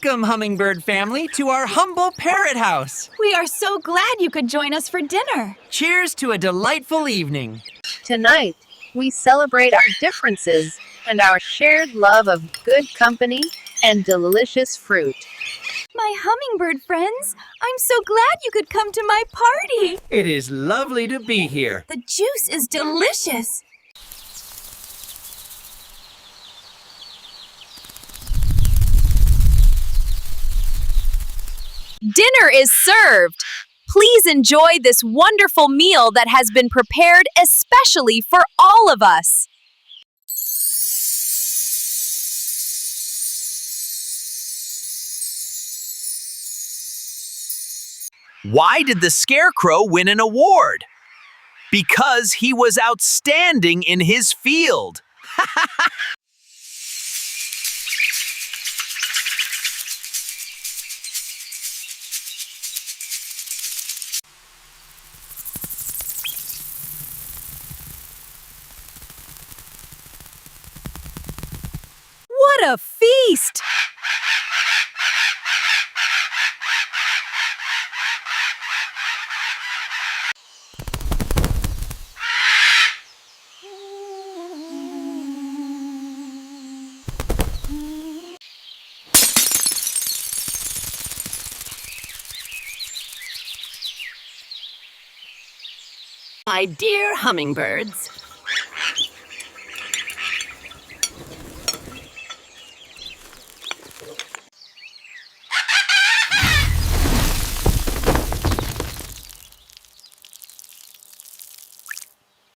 Welcome, Hummingbird family, to our humble parrot house. We are so glad you could join us for dinner. Cheers to a delightful evening. Tonight, we celebrate our differences and our shared love of good company and delicious fruit. My hummingbird friends, I'm so glad you could come to my party. It is lovely to be here. The juice is delicious. Dinner is served. Please enjoy this wonderful meal that has been prepared especially for all of us. Why did the Scarecrow win an award? Because he was outstanding in his field. What a feast! My dear hummingbirds,